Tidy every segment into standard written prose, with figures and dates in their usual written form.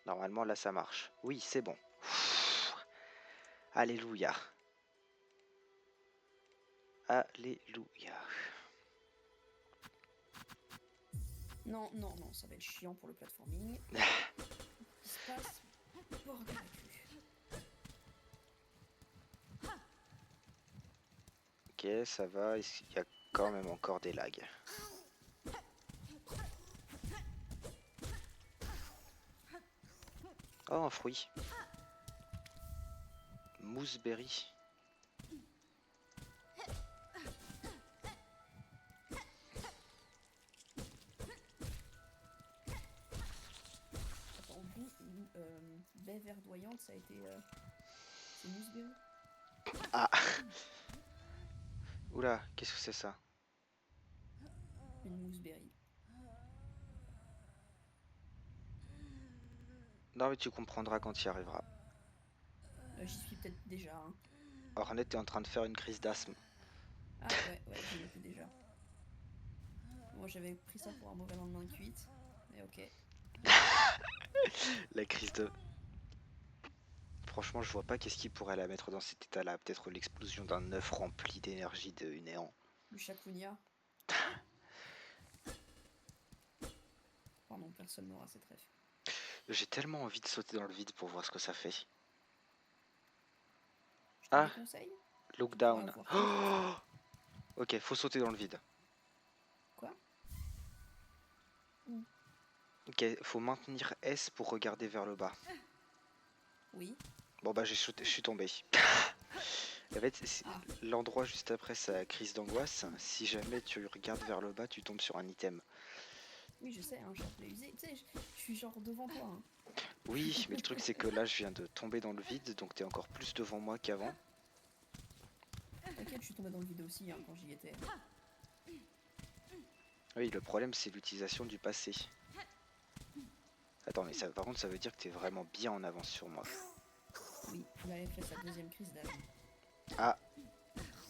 Normalement, là, ça marche. Oui, c'est bon. Alléluia. Alléluia. Non, non, non, ça va être chiant pour le platforming. Qu'est-ce qui se passe? Bordel à cul. Ok, ça va. Il y a quand même encore des lags. Oh, un fruit. Mooseberry. Attends, baie verdoyante, ça a été... C'est Mooseberry? Ah. Oula, qu'est-ce que c'est ça? Une Mooseberry. Non, mais tu comprendras quand tu y arriveras. J'y suis peut-être déjà, hein. Ornette est en train de faire une crise d'asthme. Ah ouais, ouais, j'y étais déjà. Moi j'avais pris ça pour un mauvais lendemain de cuite, mais ok. La crise de... Franchement, je vois pas qu'est-ce qui pourrait la mettre dans cet état-là. Peut-être l'explosion d'un œuf rempli d'énergie de néant. Du Shakunia. Pardon, personne n'aura cette ref. J'ai tellement envie de sauter dans le vide pour voir ce que ça fait. Je te Ah, déconseille. Tu pourras lockdown. avoir pire. Oh, ok, faut sauter dans le vide. Quoi? Où? Ok, faut maintenir S pour regarder vers le bas. Oui. Bon bah je suis tombé. En fait, Ah, l'endroit juste après sa crise d'angoisse, si jamais tu regardes vers le bas, tu tombes sur un item. oui, je sais, un chapelet usé. Tu sais, je suis genre devant toi, hein. Oui, mais le truc c'est que là je viens de tomber dans le vide, donc t'es encore plus devant moi qu'avant. T'inquiète, je suis tombée dans le vide aussi, hein, quand j'y étais. Oui, le problème c'est l'utilisation du passé. Attends, mais ça, par contre ça veut dire que t'es vraiment bien en avance sur moi. Oui, il avait fait sa deuxième crise d'asthme. Ah,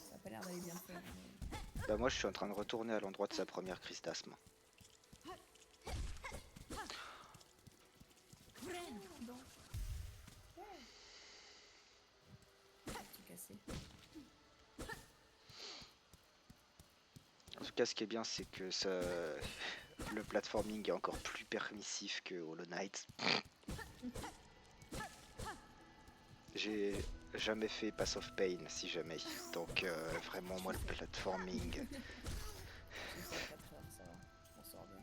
Ça a pas l'air d'aller bien faire. bah moi je suis en train de retourner à l'endroit de sa première crise d'asthme. Non. Ouais. Pas tout casser. En tout cas, ce qui est bien, c'est que le platforming est encore plus permissif que Hollow Knight. J'ai jamais fait Pass of Pain, si jamais. Donc, vraiment, moi, le platforming. J'ai fait à 4 heures, ça va. Je m'en sors bien.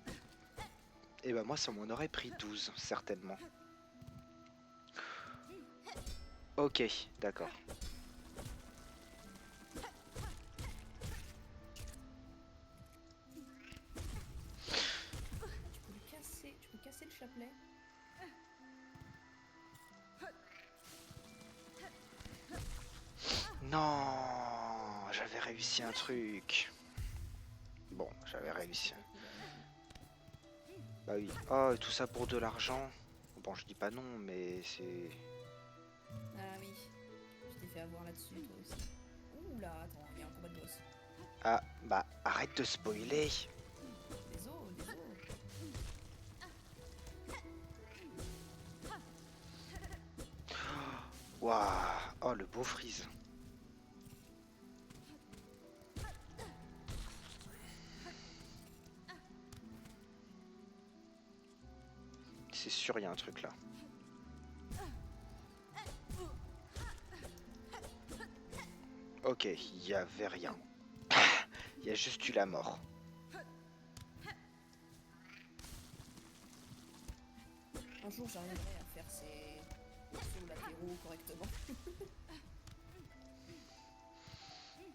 Et bah, moi, ça m'en aurait pris 12, certainement. Ok, d'accord. Ah, tu peux le casser. Tu peux casser le chapelet. Non, j'avais réussi un truc. Bon, j'avais Qu'est-ce que réussi. c'était que j'avais réussi? Bah oui. Oh, et tout ça pour de l'argent. Bon, je dis pas non, mais c'est... Ah oui. Tu t'es fait avoir là-dessus, toi aussi. Ouh là, attends, il y a un combat de boss. Ah, bah, arrête de spoiler. Des os, des os. Waouh. Oh, le beau freeze. C'est sûr, il y a un truc là. Ok, il y avait rien. Il y a juste eu la mort. Un jour, j'arriverai à faire ces sauts latéraux correctement.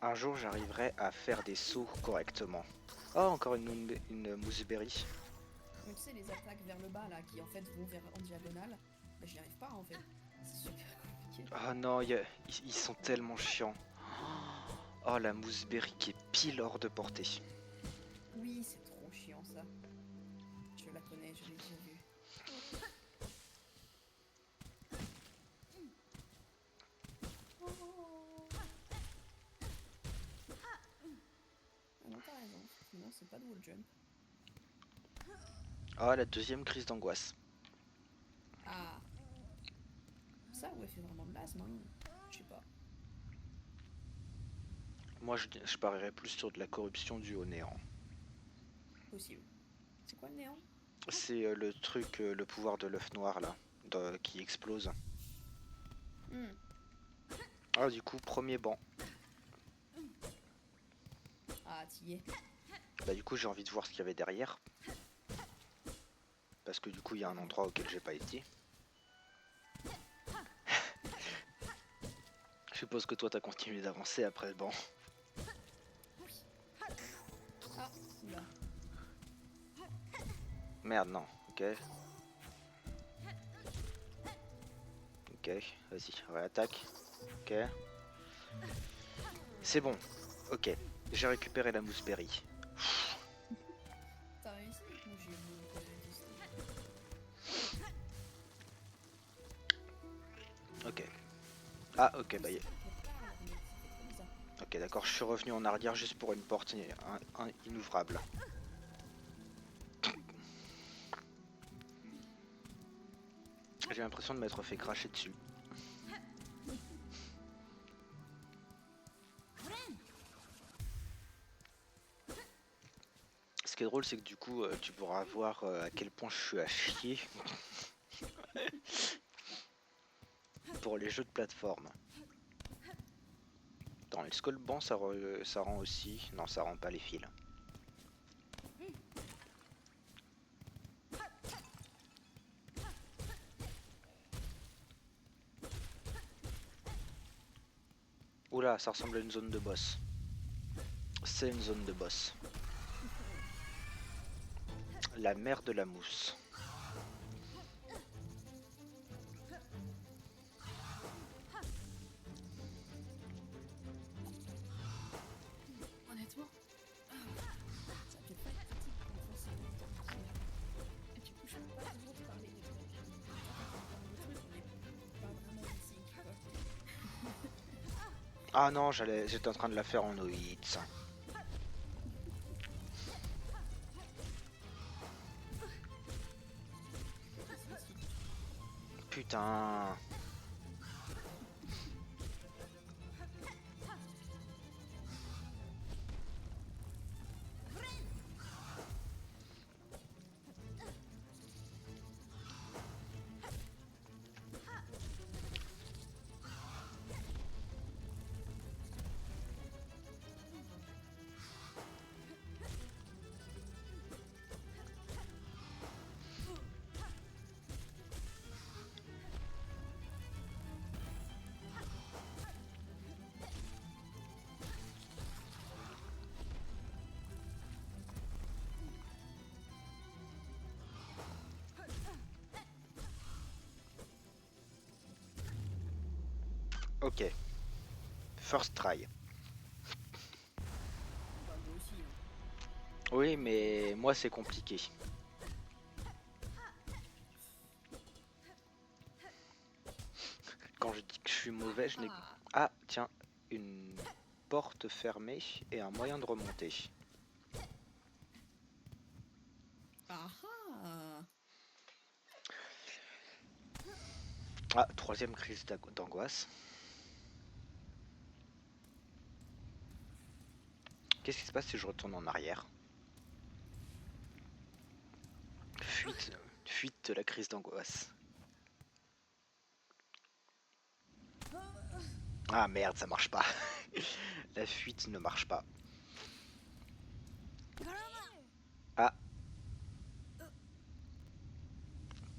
Un jour, j'arriverai à faire des sauts correctement. Oh, encore une mooseberry. Mais tu sais, les attaques vers le bas, là, qui en fait vont vers en diagonale, bah, j'y arrive pas, en fait. C'est super compliqué. Oh non, ils sont tellement chiants. Oh, la mooseberry qui est pile hors de portée. Oui, c'est trop chiant, ça. Je la connais, je l'ai déjà vue. Oh. Ah non, t'as raison, effectivement, c'est pas de wall jump. Oh, la deuxième crise d'angoisse. Ah, ça ou elle fait vraiment de l'asthme, hein. Je sais pas. Moi, je parierais plus sur de la corruption due au néant. Possible. C'est quoi le néant? C'est le truc, le pouvoir de l'œuf noir là, qui explose. Hmm. Ah, du coup, premier banc. Ah, t'y es. Bah, du coup, j'ai envie de voir ce qu'il y avait derrière. Parce que du coup, il y a un endroit auquel j'ai pas été. Je suppose que toi, t'as continué d'avancer après le banc. Ah, oula. Merde, non. Ok. Ok, vas-y, réattaque. Ok. C'est bon. Ok. J'ai récupéré la mousseberry. T'as réussi? Moi, j'ai même pas testé. Ok. Ah, ok, Oui, bah... c'est pas qu'elle parle, mais ça fait trop bizarre. Ok, d'accord, je suis revenu en arrière juste pour une porte inouvrable. J'ai l'impression de m'être fait cracher dessus. Ce qui est drôle, c'est que du coup, tu pourras voir à quel point je suis à chier pour les jeux de plateforme. Attends, est-ce que le banc ça rend aussi? Non, ça rend pas les fils. Oula, ça ressemble à une zone de boss. C'est une zone de boss. La mer de la mousse. Honnêtement, ça peut pas être pratique pour enfoncer dans ce jeu. Et du coup, je peux pas toujours te parler des trucs. Quand on parle de trucs, on est pas vraiment en sync, quoi. Ah non, j'étais en train de la faire en OITS. Qu'est-ce que c'est? Putain. Ok. First try. Bah, moi aussi, hein. Oui, mais moi c'est compliqué. Quand je dis que je suis mauvais, je n'ai... Ah, Ah, tiens, une porte fermée et un moyen de remonter. ah, ah. Ah, troisième crise d'angoisse. Qu'est-ce qui se passe si je retourne en arrière? Fuite, fuite de la crise d'angoisse. Ah merde, ça marche pas. La fuite ne marche pas. Ah,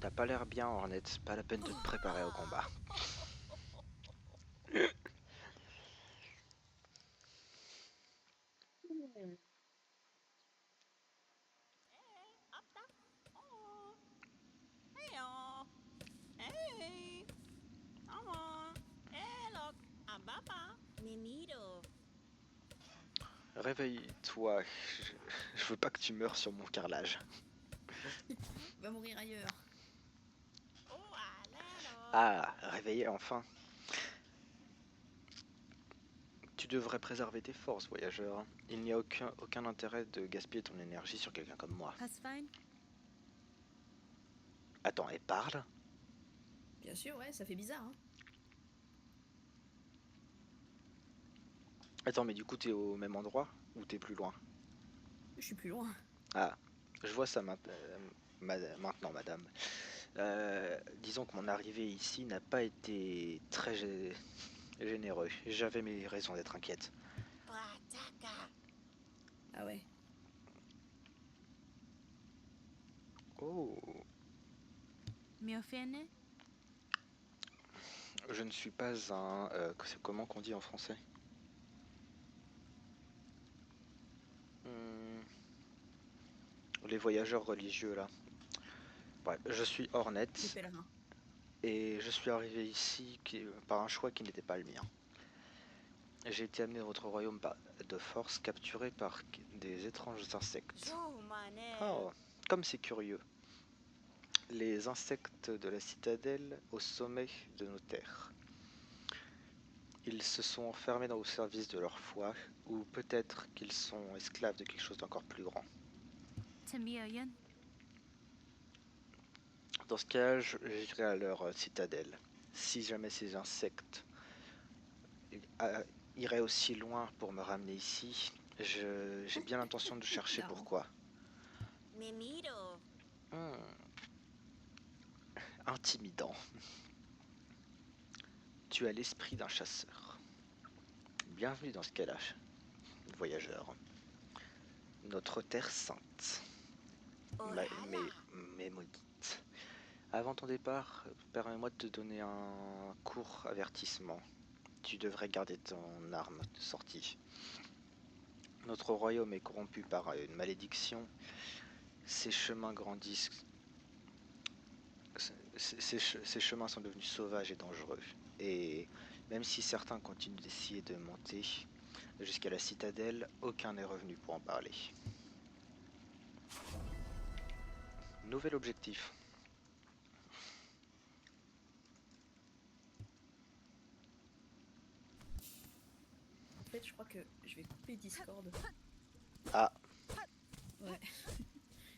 t'as pas l'air bien, Hornet. Pas la peine de te préparer au combat. Hmm. Réveille-toi. Je veux pas que tu meurs sur mon carrelage. Va mourir ailleurs. Ah, réveillé enfin. Tu devrais préserver tes forces, voyageur. Il n'y a aucun intérêt de gaspiller ton énergie sur quelqu'un comme moi. Attends, elle parle? Bien sûr, ouais, ça fait bizarre, hein. Attends, mais du coup, t'es au même endroit ou t'es plus loin? Je suis plus loin. Ah, je vois ça maintenant, madame. Disons que mon arrivée ici n'a pas été très généreux. J'avais mes raisons d'être inquiète. Ah ouais. Oh, Miofene? je ne suis pas un... c'est comment qu'on dit en français? Hmm, les voyageurs religieux, là. Bref, je suis Hornet Les pèlerins. et je suis arrivé ici par un choix qui n'était pas le mien. J'ai été amené dans votre royaume de force, capturé par des étranges insectes. Oh, comme c'est curieux. Les insectes de la citadelle au sommet de nos terres. Ils se sont enfermés au service de leur foi, ou peut-être qu'ils sont esclaves de quelque chose d'encore plus grand. Tamioyan? Dans ce cas, j'irai à leur citadelle. Si jamais ces insectes euh, iraient aussi loin pour me ramener ici, j'ai bien l'intention de chercher Non. pourquoi. Hmm, intimidant. Tu as l'esprit d'un chasseur. Bienvenue dans ce cas-là, voyageur. Notre terre sainte. Mais maudite. Avant ton départ, permets-moi de te donner un court avertissement. Tu devrais garder ton arme de sortie. Notre royaume est corrompu par une malédiction. Ses chemins grandissent. Ces chemins sont devenus sauvages et dangereux. Et même si certains continuent d'essayer de monter jusqu'à la citadelle, aucun n'est revenu pour en parler. Nouvel objectif. En fait, je crois que je vais couper Discord. Ah, Ouais.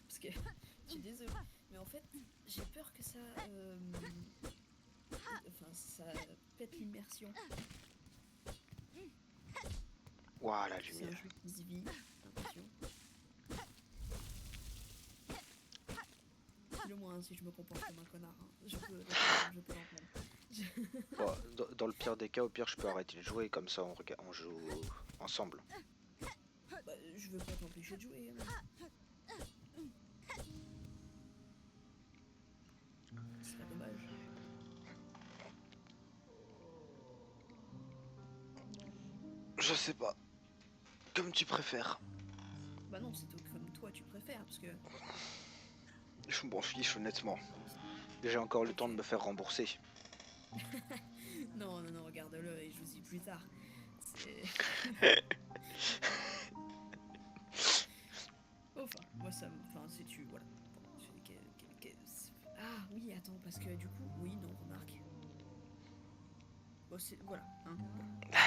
Parce que je suis désolée. Mais en fait, j'ai peur que ça. Enfin, ça pète l'immersion. waouh, la C'est un lumière. jeu qui se vit, j'ai l'impression. Dis-le-moi hein, si je me comporte comme un connard. Hein. Je peux l'entendre. Bon, dans le pire des cas, au pire, je peux arrêter de jouer, comme ça on joue ensemble. Bah, je veux pas t'empêcher de jouer. Hein. Ce serait dommage. Je sais pas, comme tu préfères. Bah non, c'est comme toi tu préfères, parce que... Je m'en fiche, honnêtement. J'ai encore le temps de Ok. me faire rembourser. Non, non, non, regarde-le et je vous dis plus tard. C'est... Enfin, moi ça me... Enfin, si tu... Voilà. Bon, ah oui, attends, parce que du coup... Oui, non, remarque. Bon, c'est... Voilà. Hein, voilà.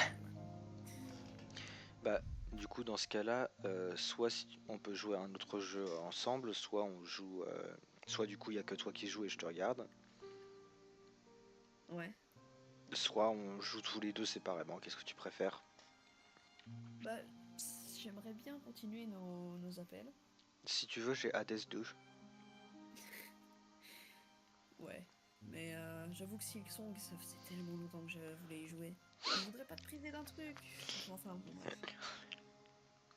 Bah, du coup, dans ce cas-là, soit on peut jouer à un autre jeu ensemble, soit on joue... soit du coup, il y a que toi qui joues et je te regarde. Ouais. Soit on joue tous les deux séparément, qu'est-ce que tu préfères? Bah, j'aimerais bien continuer nos appels. Si tu veux, j'ai Hades 2. Ouais. Mais j'avoue que Silksong, ça faisait tellement longtemps que je voulais y jouer. Je voudrais pas te priver d'un truc. Enfin, bon, bref.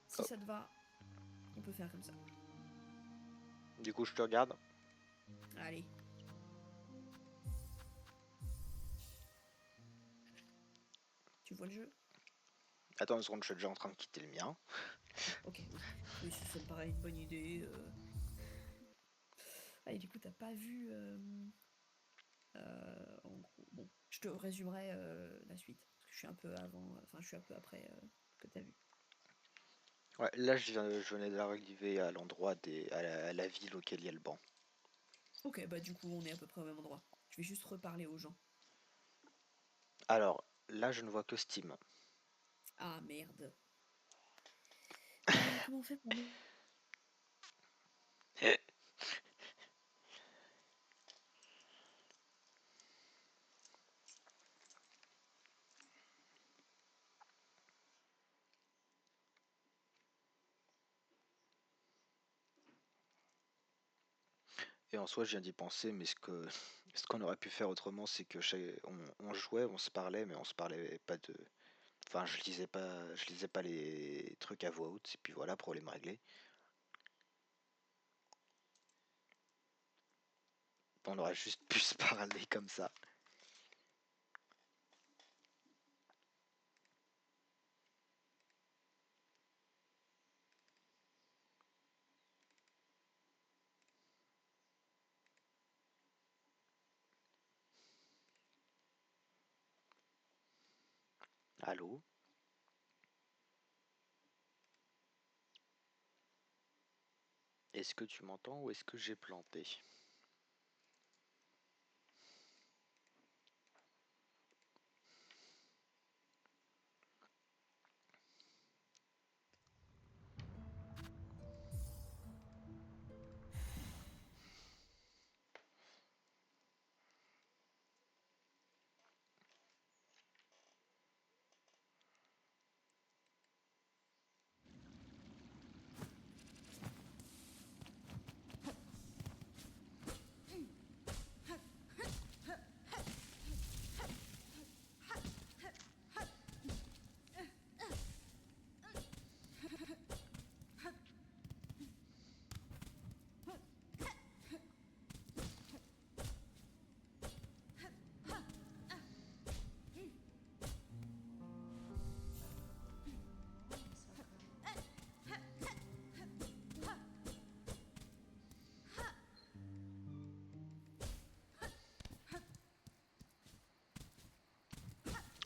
Si Oh. ça te va, on peut faire comme ça. Du coup, je te regarde. Allez. Tu vois le jeu? Attends une seconde, je suis déjà en train de quitter le mien. Ok, oui. Oui, ça me paraît une bonne idée. Ah, et du coup, t'as pas vu... en gros, bon, je te résumerai la suite. Parce que je suis un peu avant... Enfin, je suis un peu après que t'as vu. Ouais, là, je venais d'arriver à l'endroit à la ville auquel il y a le banc. Ok, bah du coup, on est à peu près au même endroit. Je vais juste reparler aux gens. Alors, là, je ne vois que Steam. Ah, merde. Comment on fait pour nous? Et en soi, je viens d'y penser, mais ce qu'on aurait pu faire autrement, c'est que on jouait, on se parlait, mais on se parlait pas de. Enfin, je lisais pas les trucs à voix haute, et puis voilà, problème réglé. On aurait juste pu se parler comme ça. Allô? Est-ce que tu m'entends ou est-ce que j'ai planté?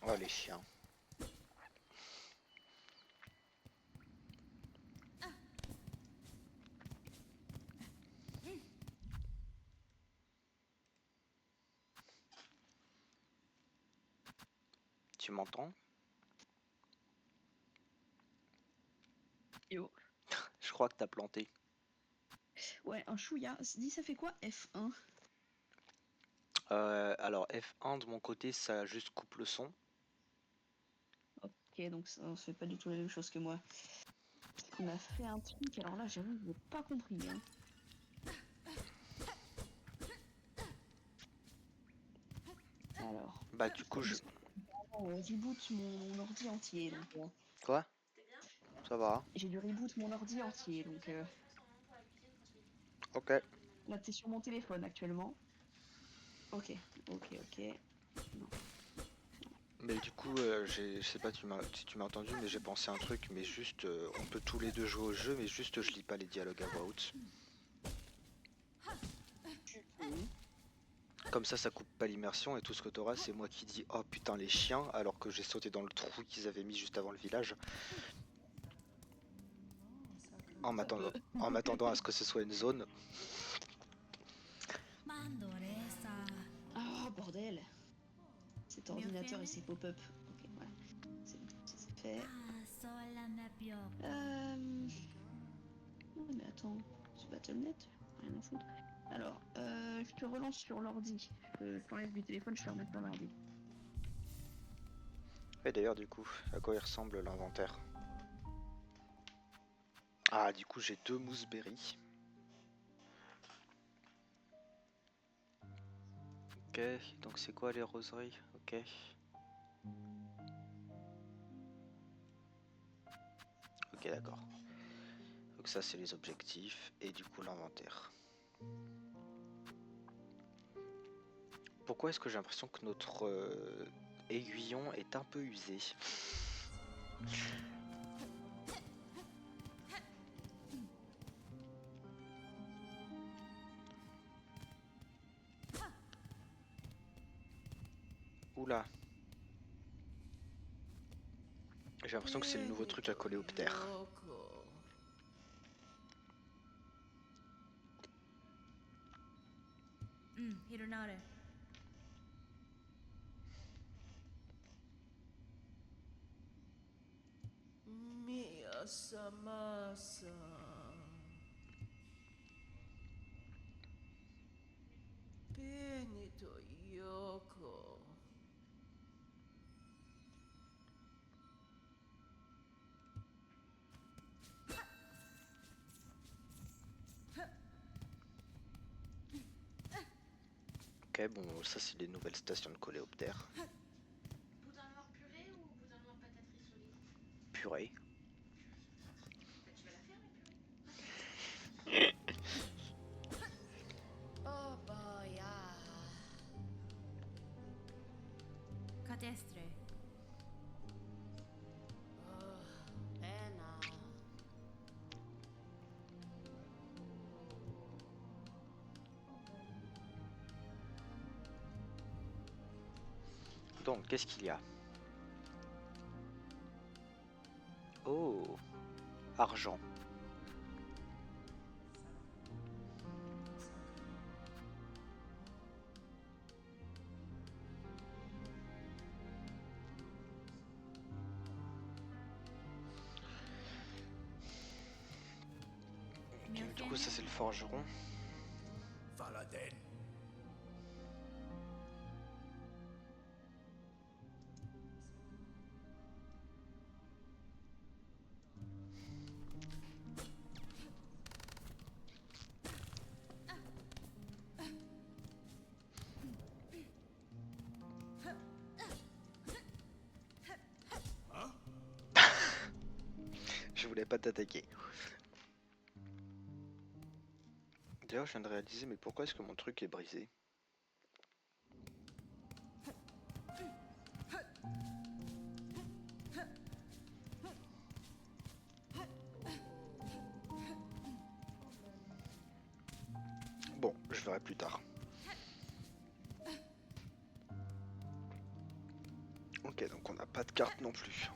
Oh les chiens. Tu m'entends? Yo. Je crois que t'as planté. Ouais, un chouïa. Dis, ça fait quoi F1? Alors F1 de mon côté, ça juste coupe le son. Ok, donc ça fait pas du tout la même chose que moi. Il m'a fait un truc, alors là, j'avoue, je n'ai pas compris. Hein. Alors, Bah du coup, je... reboot mon ordi entier. Donc, Quoi? Ça va? j'ai dû reboot mon ordi entier. Donc Ok. là, t'es sur mon téléphone actuellement. Ok, ok, ok. Non. Mais du coup, je sais pas si tu m'as entendu, mais j'ai pensé un truc, mais juste, on peut tous les deux jouer au jeu, mais juste je lis pas les dialogues à voix haute. Comme ça coupe pas l'immersion et tout ce que t'auras, c'est moi qui dis oh putain les chiens, alors que j'ai sauté dans le trou qu'ils avaient mis juste avant le village, Ça peut. en m'attendant à ce que ce soit une zone. Ah, bordel! Cet ordinateur et Miofene? ses pop-up. Ok, voilà. C'est bon, ça c'est fait. Non, mais attends, c'est Battle.net? Rien à foutre. Alors, je te relance sur l'ordi. Je t'enlève du téléphone, je te remets dans l'ordi. Et d'ailleurs du coup, à quoi il ressemble l'inventaire? Ah du coup j'ai 2 mooseberries. Ok, donc c'est quoi les roseries? Ok. Ok d'accord. Donc ça c'est les objectifs et du coup l'inventaire. Pourquoi est-ce que j'ai l'impression que notre aiguillon est un peu usé? Oula. J'ai l'impression que c'est le nouveau truc à coléoptère. Hironare. Mia-sama-san. Benito Yoko. Ok, bon, ça c'est les nouvelles stations de coléoptères. Boudin noir purée ou boudin noir patate rissolée? Purée. Bah, tu vas la faire la purée. Oh boy, ah. Cadestre. Oh, pena. Donc, qu'est-ce qu'il y a? Oh, argent. Ok, du coup, ça c'est le forgeron. Valaden. Je voulais pas t'attaquer. D'ailleurs, je viens de réaliser, mais pourquoi est-ce que mon truc est brisé? Bon, je verrai plus tard. Ok, donc on n'a pas de carte non plus.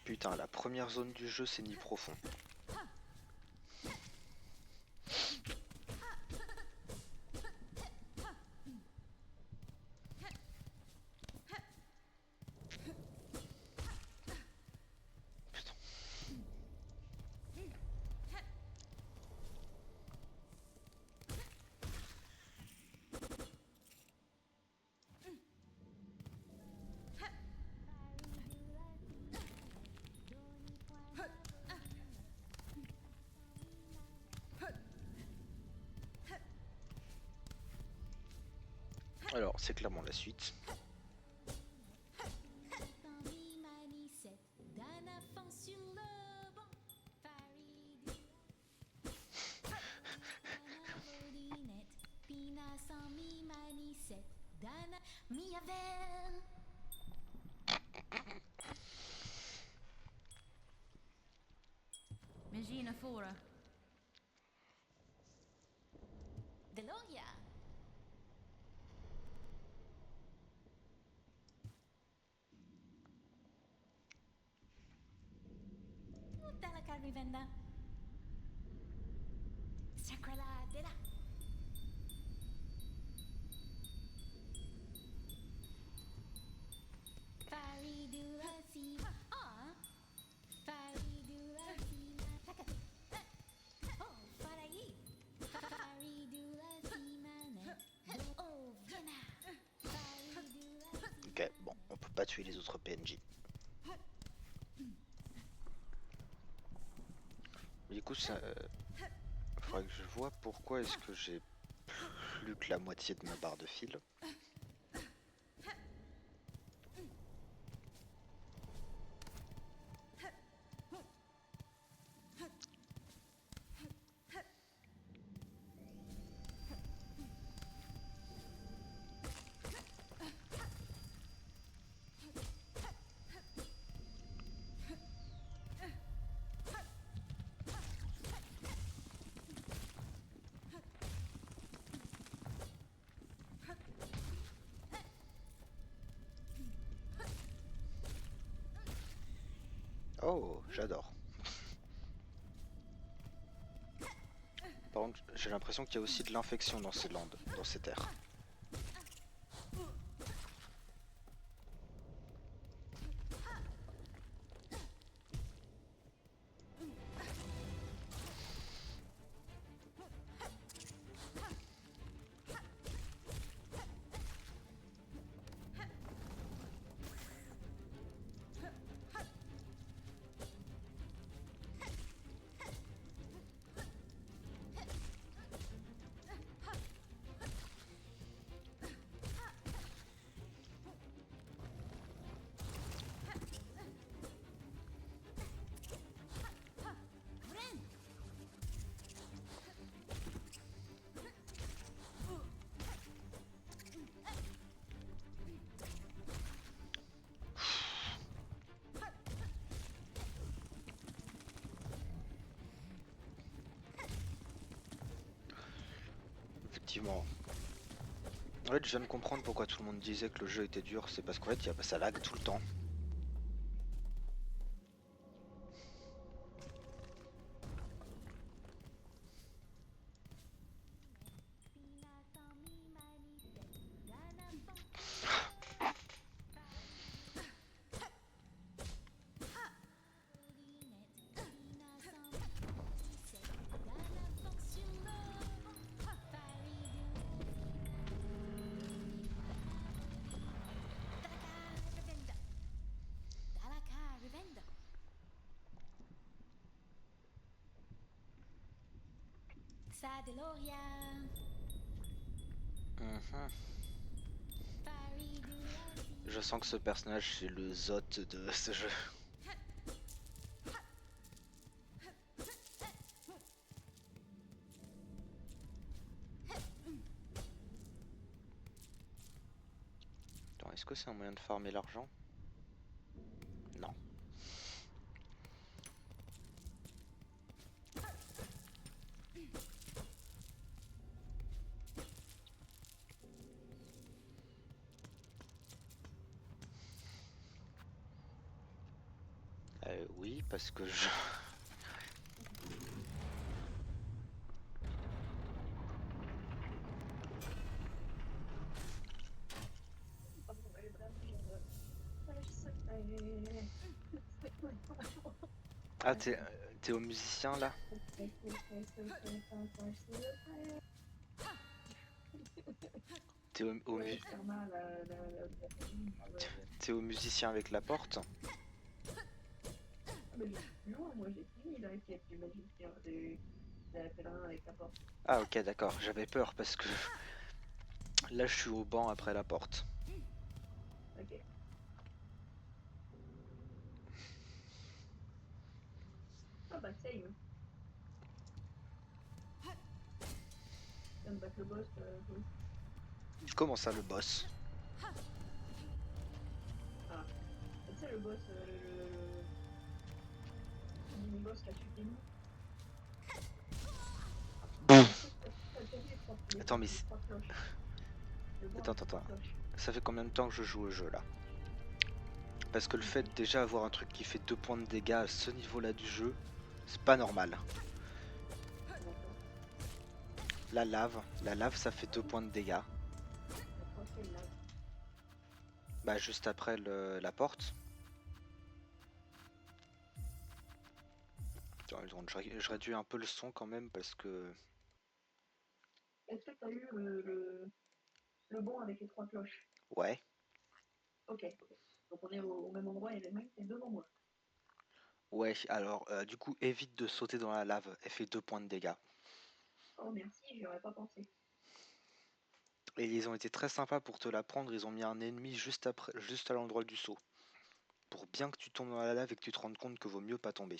Putain, la première zone du jeu, c'est ni profond. Putain. Alors, c'est clairement la suite. Magina fora. Deloria. Dalla carrivenda. Sacrala della. Faridula si. Ah. Faridula si. Takati. Oh, farai. Faridula si manet. Oh, viena. Faridula si. Ok, bon, on peut pas tuer les autres PNJ. Du coup, ça, faudrait que je vois pourquoi est-ce que j'ai plus que la moitié de ma barre de fil. Oh, j'adore. Par contre, j'ai l'impression qu'il y a aussi de l'infection dans ces landes, dans ces terres. effectivement. En fait, je viens de comprendre pourquoi tout le monde disait que le jeu était dur, c'est parce qu'en fait, ça lag tout le temps. Sadeloria. Mhm. Faridulasi. Je sens que ce personnage, c'est le Zot de ce jeu. Attends, est-ce que c'est un moyen de farmer l'argent? Non. Oui, parce que je... Ah, t'es au musicien là? T'es au musicien avec la porte? Ah ok, d'accord, j'avais peur parce que là je suis au banc après la porte. Ah bah same. Je viens de battre le boss. Comment ça, le boss? Ah. Tu sais le boss, le mini-boss qui a tué Kenny. Attends, mais... Attends. Attends. Ça fait combien de temps que je joue au jeu là? Parce que le fait déjà avoir un truc qui fait 2 points de dégâts à ce niveau-là du jeu, c'est pas normal. La lave ça fait 2 points de dégâts. Bah juste après la porte. Attends, je réduis un peu le son quand même parce que... Est-ce que t'as eu le bon avec les 3 cloches? Ouais. Ok. Donc on est au même endroit et le mec est devant moi. Ouais, alors du coup évite de sauter dans la lave, elle fait 2 points de dégâts. Oh merci, j'y aurais pas pensé. Et ils ont été très sympas pour te la prendre, ils ont mis un ennemi juste à l'endroit du saut. Pour bien que tu tombes dans la lave et que tu te rendes compte que vaut mieux pas tomber.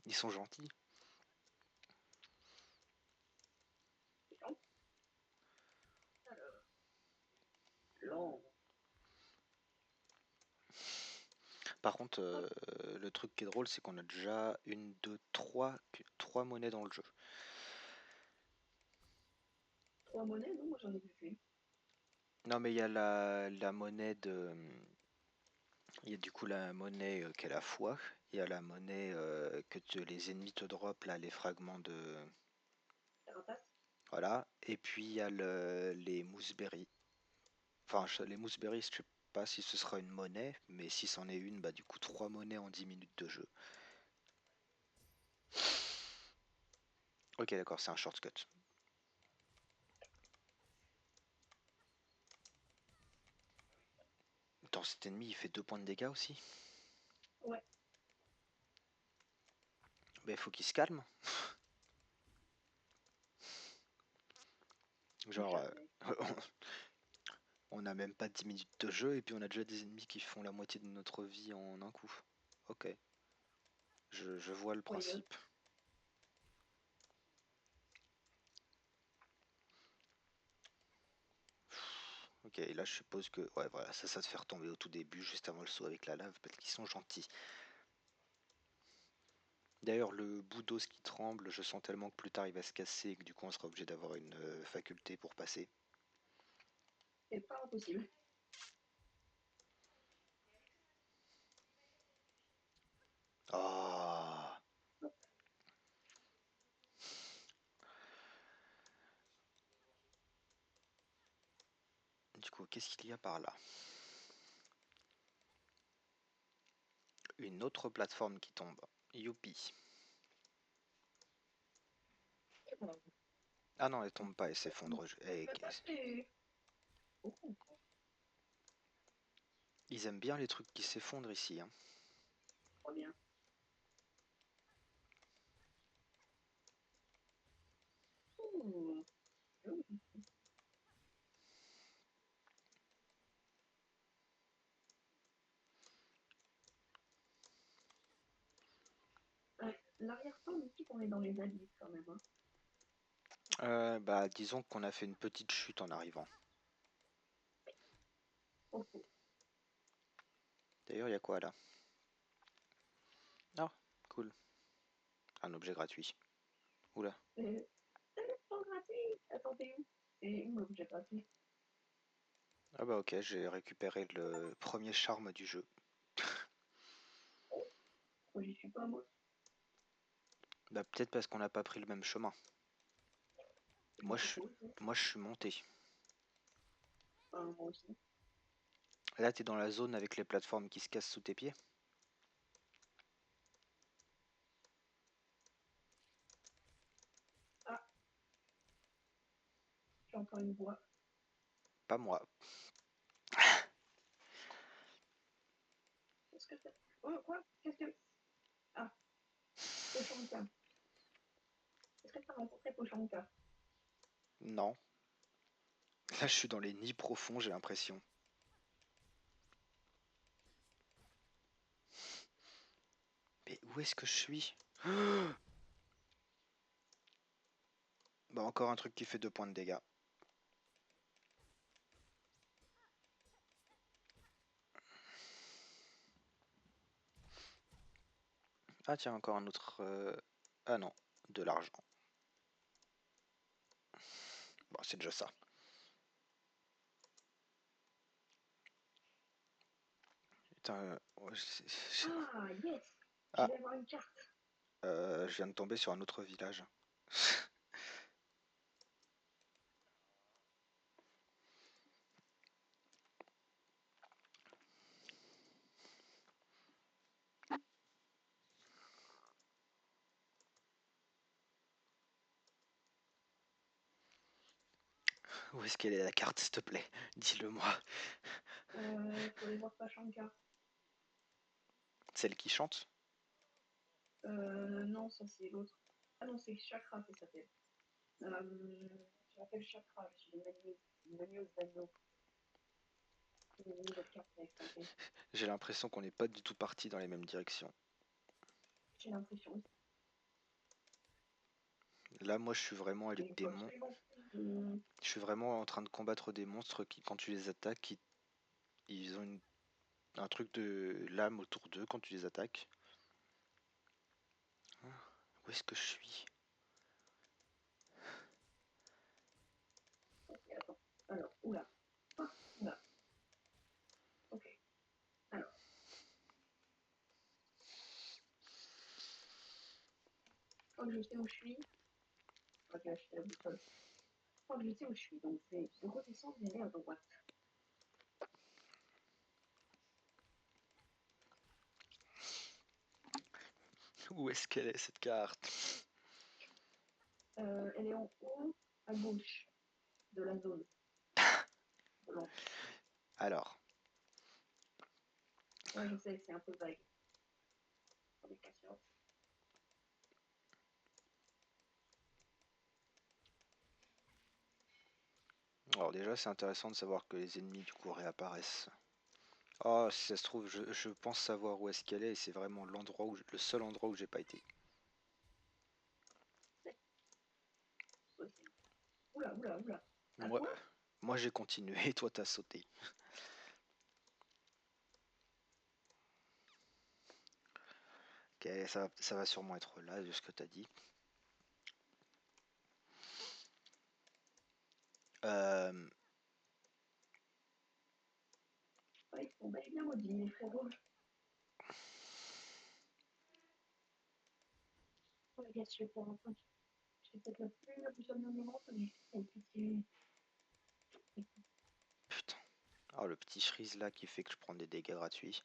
Ils sont gentils. Long. Par contre, le truc qui est drôle, c'est qu'on a déjà 1, 2, 3 monnaies dans le jeu. 3 monnaies? Non, moi j'en ai plus qu'une. Non, mais il y a la monnaie de... Il y a du coup la monnaie qu'est la foi. Il y a la monnaie les ennemis te drop, là, les fragments de... Carapace? Voilà. Et puis il y a les mooseberries. Enfin, les mooseberries, je sais pas si ce sera une monnaie, mais si c'en est une, bah du coup 3 monnaies en 10 minutes de jeu. Ok, d'accord, c'est un shortcut. Attends, cet ennemi, il fait 2 points de dégâts aussi? Ouais. Mais il faut qu'il se calme. Genre, on a même pas 10 minutes de jeu et puis on a déjà des ennemis qui font la moitié de notre vie en un coup. Ok. Je vois le principe. Ok, et là je suppose que... Ouais, voilà, ça te fait retomber au tout début, juste avant le saut avec la lave, parce qu'ils sont gentils. D'ailleurs, le bout d'os qui tremble, je sens tellement que plus tard il va se casser et que du coup on sera obligé d'avoir une faculté pour passer. C'est pas impossible. Ah. Du coup, qu'est-ce qu'il y a par là? Une autre plateforme qui tombe. Youpi. Ah non, elle tombe pas, elle s'effondre. Ils aiment bien les trucs qui s'effondrent ici. Hein. Trop bien. Ouh. Ouh. Ouais, l'arrière-plan me dit qu'on est dans les abysses quand même. Hein. Bah, disons qu'on a fait une petite chute en arrivant. Oh, oh. D'ailleurs, il y a quoi là? Ah, cool. Un objet gratuit. Oula. C'est tellement gratuit. Attends, t'es où? C'est où l'objet gratuit? Ah bah ok, j'ai récupéré le premier charme du jeu. Moi, j'y suis pas, moi. Bah peut-être parce qu'on n'a pas pris le même chemin. Moi je suis monté. Enfin, moi aussi. Là t'es dans la zone avec les plateformes qui se cassent sous tes pieds. Ah, j'ai encore une voix. Pas moi. Qu'est-ce que c'est? Oh, quoi? Qu'est-ce que... Ah, Pochanka. Est-ce que t'as rencontré Pochanka? Non. Là je suis dans les nids profonds, j'ai l'impression. Mais où est-ce que je suis? Bah encore un truc qui fait 2 points de dégâts. Ah tiens, encore un autre... Ah non, de l'argent. Bon, c'est déjà ça. Putain, Ah, yes! Je Ah, vais avoir une carte. je viens de tomber sur un autre village. Où est-ce qu'elle est la carte, s'il te plaît? Dis-le-moi. Faut aller voir Pochanka. Celle qui chante? Non, ça c'est l'autre. Ah non, c'est Chakra, ça s'appelle. Je m'appelle Chakra, je suis une magneuse d'anneau. C'est une nouvelle carte avec santé. J'ai l'impression qu'on n'est pas du tout partis dans les mêmes directions. J'ai l'impression aussi. Là, moi, je suis vraiment avec Il des faut monstres. absolument que... Je suis vraiment en train de combattre des monstres qui, quand tu les attaques, ils ont un truc de lame autour d'eux quand tu les attaques. Où est-ce que je suis? Ok, attends. Alors, oula. Ah, oula. Ok. Alors, je crois que je sais où je suis. Je crois que j'ai acheté la boussole. Je crois que je sais où je suis, donc je vais redescendre et aller à droite. Où est-ce qu'elle est, cette carte? Elle est en haut, à gauche de la zone blanche. Alors, Ouais, je sais, c'est un peu vague. Avec patience. alors déjà, c'est intéressant de savoir que les ennemis du coup réapparaissent. Oh, si ça se trouve, je pense savoir où est-ce qu'elle est et c'est vraiment l'endroit où le seul endroit où j'ai pas été. C'est possible. Oula, oula, oula. À Moi, toi? moi j'ai continué et toi t'as sauté. Ok, ça va sûrement être là de ce que t'as dit. Ouais, ils sont bel et bien maudits, mes frérots. Oh, les gars, je vais faire un truc. Je vais peut-être le plus la boussole de moment, mais elle pitié. Putain. Oh, le petit Shreeze là qui fait que je prends des dégâts gratuits.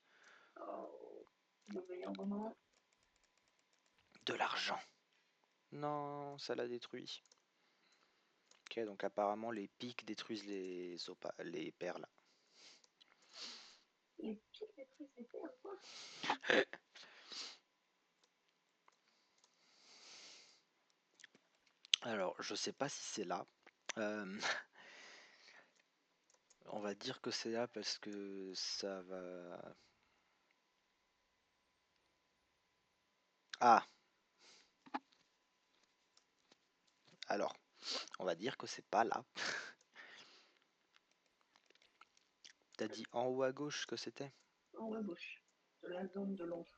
Oh, le meilleur moment. De l'argent. Non, ça l'a détruit. Ok, donc apparemment les pics détruisent les perles. Les pics détruisent les perles, quoi. Alors, je sais pas si c'est là. On va dire que c'est là parce que ça va... Ah! Alors, on va dire que c'est pas là. T'as dit en haut à gauche que c'était? En haut à gauche, de la zone de l'ombre.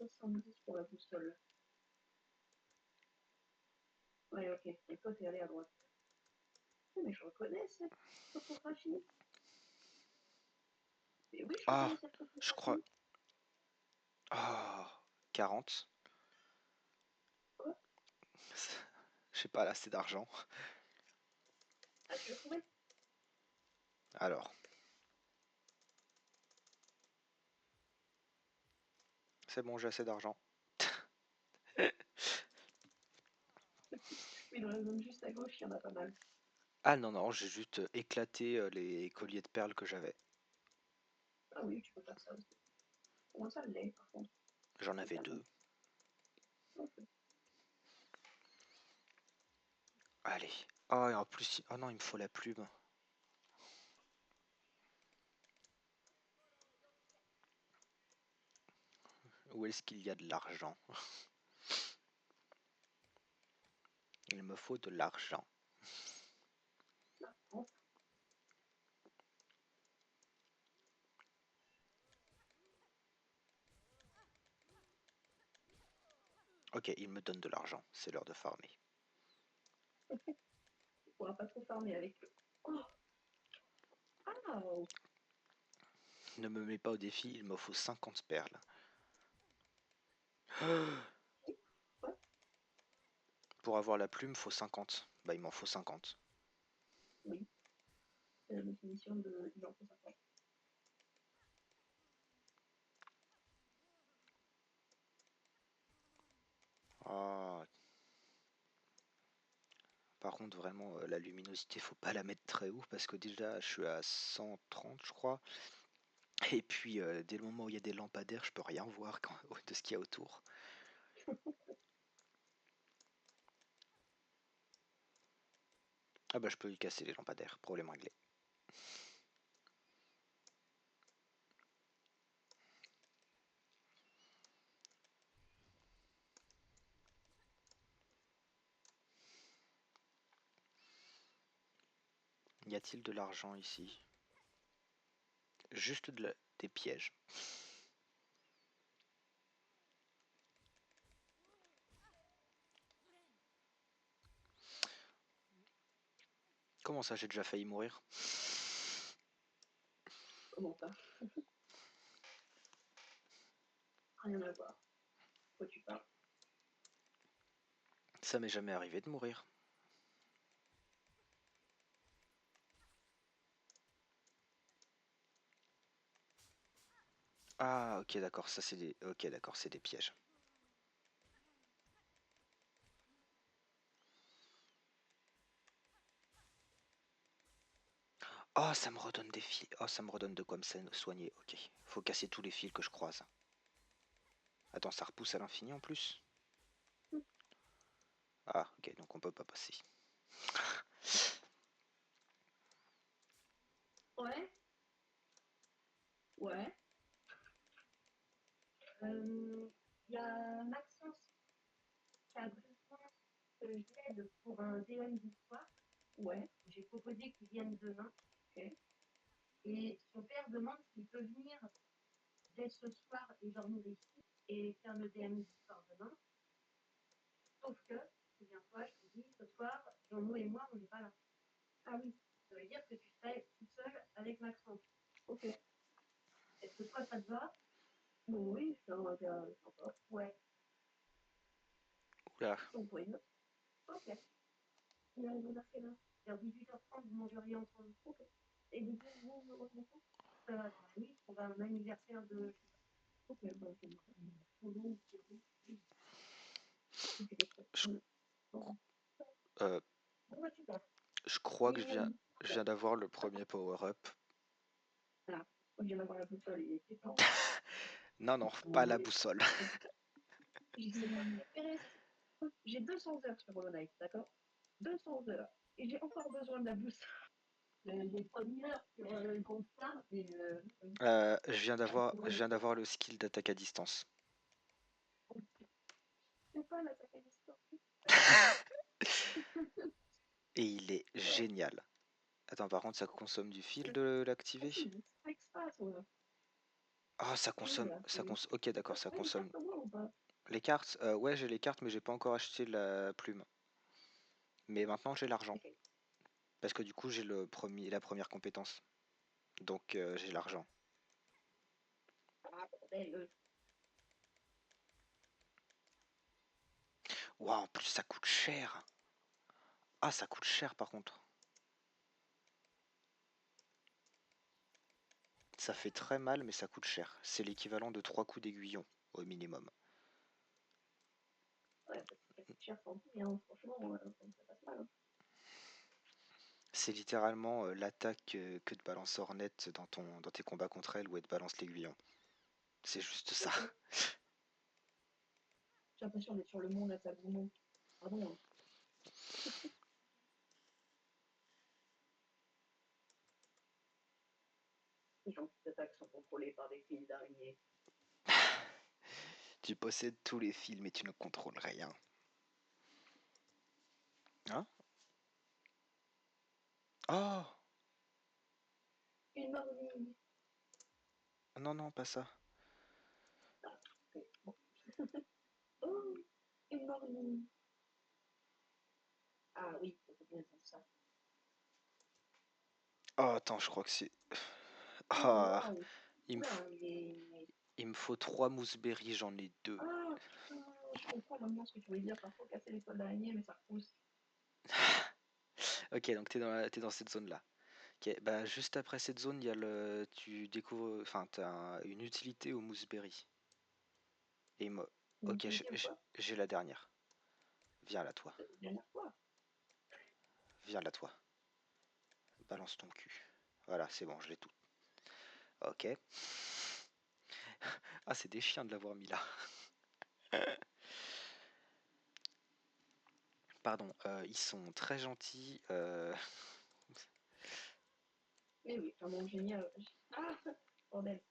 « 70 pour la boussole. » Ouais, ok. Et toi, t'es allé à droite. Mais je reconnais cette topographie. Mais oui, je Ah! reconnais cette Je crois... topographie. Oh! 40. Quoi? Je sais pas, là, c'est d'argent. Ah, tu l'as trouvé? Alors. C'est bon, j'ai assez d'argent. Oui, dans la zone juste à gauche, il y en a pas mal. Ah non, non, j'ai juste éclaté les colliers de perles que j'avais. Ah oui, tu peux faire ça aussi. Comment ça l'est, par contre? J'en avais 2. Ok. Allez. Oh, et en plus... Oh non, il me faut la plume. Où est-ce qu'il y a de l'argent? Il me faut de l'argent. Là, bon. Ok, il me donne de l'argent. C'est l'heure de farmer. Tu pourras pas trop farmer avec eux. Oh! Ah! Ne me mets pas au défi, il me faut 50 perles. Ouais, Pour avoir la plume, faut 50. Bah, il m'en faut 50. oui. C'est la définition de il en faut 50. Ah. Par contre, vraiment, la luminosité, faut pas la mettre très haut parce que déjà, je suis à 130, je crois. Et puis, dès le moment où il y a des lampadaires, je peux rien voir de ce qu'il y a autour. Ah bah, je peux y casser les lampadaires. Problème réglé. Y a-t-il de l'argent ici? Juste des pièges. Comment ça, j'ai déjà failli mourir? Comment ça? Rien à voir. Quoi tu parles? Ça m'est jamais arrivé de mourir. Ah, ok, d'accord, ça c'est des... Ok, d'accord, c'est des pièges. Oh, ça me redonne des fils. Oh, ça me redonne de quoi me soigner. Ok, faut casser tous les fils que je croise. Attends, ça repousse à l'infini en plus? Ah, ok, donc on peut pas passer. Ouais. Ouais. Il y a Maxence qui a besoin que je t'aide pour un DM du soir. Ouais, J'ai proposé qu'il vienne demain. ok. Et son père demande s'il peut venir dès ce soir et dormir ici et faire le DM du soir demain. Sauf que, souviens-toi, je te dis, ce soir, Jean-Loup et moi, on n'est pas là. Ah oui, Ça veut dire que tu serais toute seule avec Maxence. ok. Est-ce que toi, ça te va? Bon, oui, ça va faire sympa. Ouais. Oula, Donc, oui, non. Ok. Il arrive vers quelle heure? Vers 18h30, vous mangeriez ensemble. Ok. Et du coup, vous revenez quand? Oui, pour un anniversaire de... Ok, bah, je vais me c'est des trucs. je, Bon, euh, bah, super. je crois que Et, je viens d'avoir le premier power-up. voilà. Moi, je viens d'avoir la boussole, il était temps. Non, non, pas la boussole. J'ai récupéré, j'ai 200 heures sur Hollow Knight, d'accord? 200 heures. Et j'ai encore besoin de la boussole. Les premières sur le constat, et Je viens d'avoir le skill d'attaque à distance. c'est pas l'attaque à distance. Et il est génial. Attends, par contre, ça consomme du fil de l'activer? C'est Strike Pass, ouais. Ah, ça consomme, Voilà, ça consomme. Ok, d'accord, ça ouais, les consomme. cartes au moins ou pas? Les cartes, ouais, j'ai les cartes, mais j'ai pas encore acheté la plume. Mais maintenant, j'ai l'argent. Ok. Parce que du coup, j'ai la première compétence. Donc, j'ai l'argent. Ah, bordel. Waouh, en plus, ça coûte cher. Ah, ça coûte cher par contre. Ça fait très mal, mais ça coûte cher. C'est l'équivalent de 3 coups d'aiguillon, au minimum. Ouais, parce que ça coûte cher sans prix, hein. Franchement, ça passe mal. Hein. C'est littéralement l'attaque que te balance Hornet dans tes combats contre elle, ou elle te balance l'aiguillon. C'est juste ça. Ok. J'ai l'impression d'être sur le monde à ta gourmand. Pardon. Hein. Les gens qui attaques sont contrôlés par des fils d'araignée. Tu possèdes tous les fils, mais tu ne contrôles rien. Hein? Oh! Une marmite. Non, non, pas ça. Ok, bon. Oh, une marmite. Ah oui, ça fait bien ça. Oh, attends, je crois que c'est... Oh, Ah, waouh. il me, Oula, il me faut 3 mousseberries, j'en ai 2. Ah, je comprends maintenant ce que tu voulais dire. Parfois casser les toiles d'araignée, mais ça repousse. Ok, donc t'es dans cette zone-là. Ok, bah juste après cette zone, il y a tu découvres, enfin, une utilité au mousseberry. Et Une ok, utilité ou quoi? j'ai la dernière. Viens là, toi. C'est la dernière fois. Viens là, toi. Balance ton cul. Voilà, c'est bon, je l'ai tout. Ok. Ah, c'est des chiens de l'avoir mis là. Pardon, ils sont très gentils. Mais oui, un monde génial. Ah, bordel.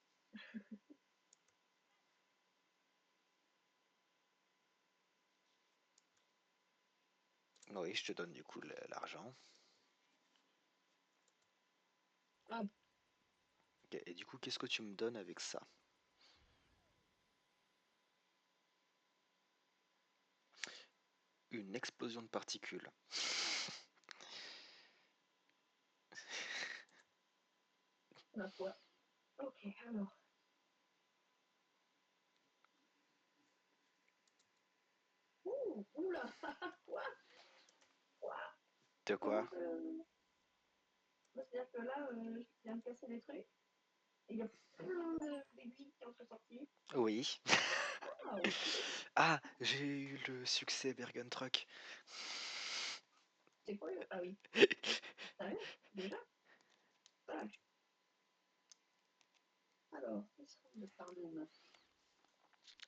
Oui, je te donne du coup l'argent. Ah, Ok, et du coup, qu'est-ce que tu me donnes avec ça? Une explosion de particules. ma foi. Ok, alors. Oula, quoi? Quoi? De Comment quoi? ça? C'est-à-dire que là, je viens de casser des trucs. Et il y a plein d'aiguilles qui en sont sorties. Oui. Ah, ok. Ah, j'ai eu le succès Bergen Truck. C'est quoi? Ah oui. Sérieux? Déjà? Voilà. Alors, qu'est-ce qu'on me parle?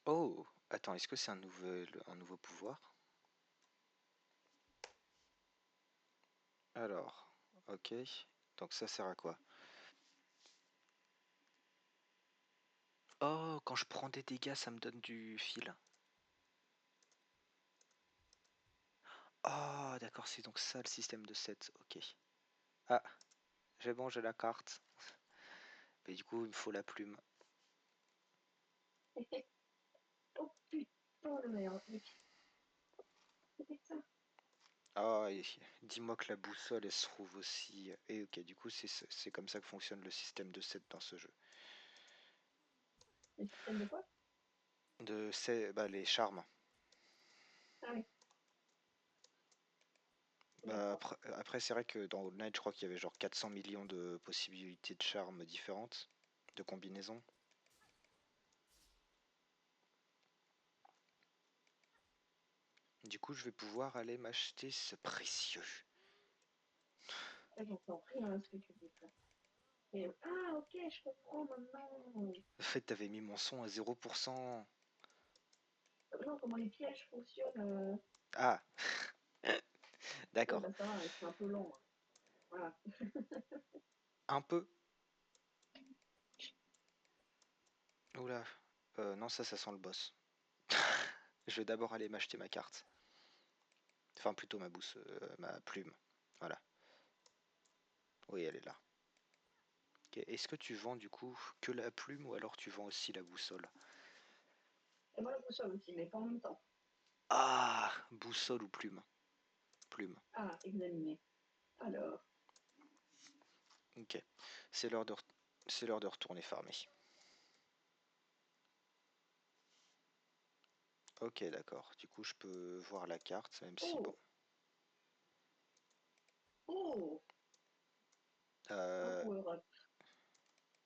Oh, attends, est-ce que c'est un nouveau pouvoir? Alors, ok. Donc ça sert à quoi? Oh, quand je prends des dégâts, ça me donne du fil. Oh, d'accord, c'est donc ça le système de 7. Ok. Ah, j'ai la carte. Mais du coup, il me faut la plume. Oh putain, le meilleur truc. C'était ça. Ah, et dis-moi que la boussole, elle se trouve aussi. Et ok, du coup, c'est comme ça que fonctionne le système de 7 dans ce jeu. Le système de quoi? Bah, les charmes. Ah oui. Bah, D'accord. après c'est vrai que dans Hollow Knight, je crois qu'il y avait genre 400 millions de possibilités de charmes différentes, de combinaisons. Du coup, je vais pouvoir aller m'acheter ce précieux. Ah, j'entends rien à ce que tu dis, ça. Et, ah, ok, je comprends maintenant. En fait, t'avais mis mon son à 0%. Non, comment les pièges fonctionnent. Ah, Ouais, d'accord. bah ça va, je suis un peu lent. Hein. Voilà. Un peu. Oula. Non, ça sent le boss. Je vais d'abord aller m'acheter ma carte. Enfin, plutôt ma plume. Voilà. Oui, elle est là. Ok, est-ce que tu vends du coup que la plume ou alors tu vends aussi la boussole? Et moi, je me sens aussi, mais pas en même temps. Ah, boussole ou plume? Plume. Ah, examiner. Alors, Ok. C'est l'heure de, c'est l'heure de retourner farmer. Ok, d'accord. Du coup, je peux voir la carte, même si bon. oh, oh, un Euh, power-up.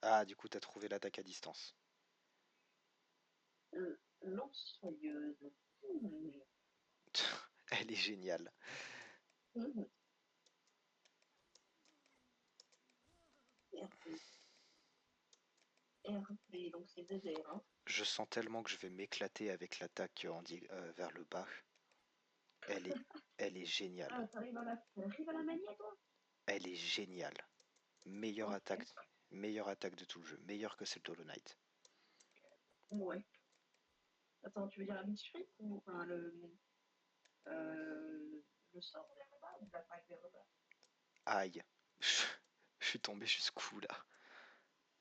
Ah, du coup, t'as trouvé l'attaque à distance. Lance-soyeuse. Elle est géniale. Mhm. RB. RB, donc c'est désert, hein. Je sens tellement que je vais m'éclater avec l'attaque vers le bas. Elle est, elle est géniale. Ah, t'arrives à la manier, toi? Elle est géniale. Meilleure Ok, attaque, meilleure attaque de tout le jeu. Meilleure que celle d'Hollow Knight. ouais. Attends, tu veux dire la Mitchrick ou enfin, le sort vers le bas ou l'attaque vers le bas? Aïe. Je suis tombé jusqu'où là?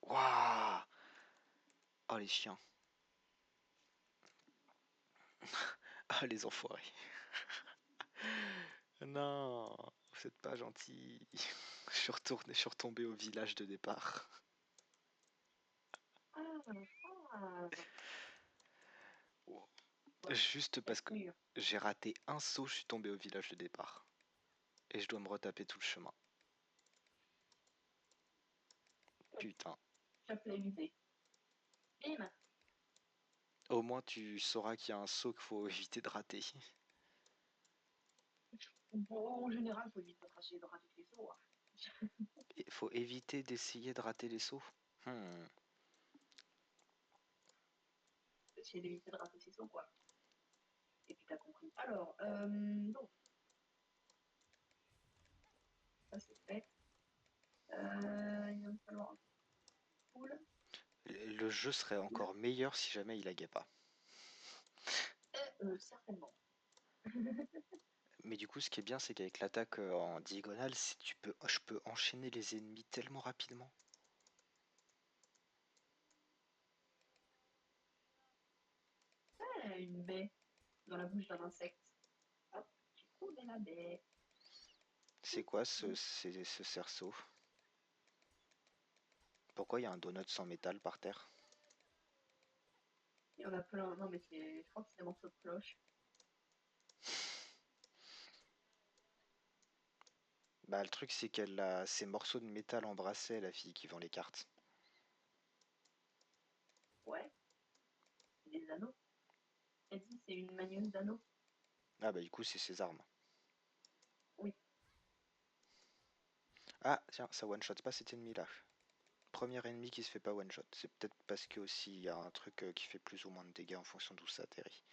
Waouh! Oh les chiens. Ah les enfoirés. Non, vous êtes pas gentil. Je suis retombé au village de départ. Ah, ah, Juste parce que mur. j'ai raté un saut, je suis tombé au village de départ. Et je dois me retaper tout le chemin. Putain. Chapelet visé. Bim! Au moins tu sauras qu'il y a un saut qu'il faut éviter de rater. Bon, en général, faut éviter de rater les sauts. Hein. Il faut éviter d'essayer de rater les sauts. Essayer d'éviter de rater ses sauts, quoi. Et puis t'as compris. Alors, donc, ça c'est fait. Il va me falloir un pool. Le jeu serait encore meilleur si jamais il laguait pas. Certainement. Mais du coup, ce qui est bien, c'est qu'avec l'attaque en diagonale, je peux enchaîner les ennemis tellement rapidement. Une baie dans la bouche d'un insecte. Hop, tu trouves la baie. C'est quoi ce cerceau? Pourquoi il y a un donut sans métal par terre? Il y en a plein. Non, mais je crois que c'est des morceaux de cloche. Bah, le truc, c'est qu'elle a ces morceaux de métal en bracelet, la fille qui vend les cartes. Ouais, c'est des anneaux. Elle dit c'est une manieuse d'anneaux. Ah, bah, du coup, c'est ses armes. Oui. Ah, tiens, ça one-shot pas cet ennemi-là. Premier ennemi qui se fait pas one-shot. C'est peut-être parce que aussi il y a un truc qui fait plus ou moins de dégâts en fonction d'où ça atterrit.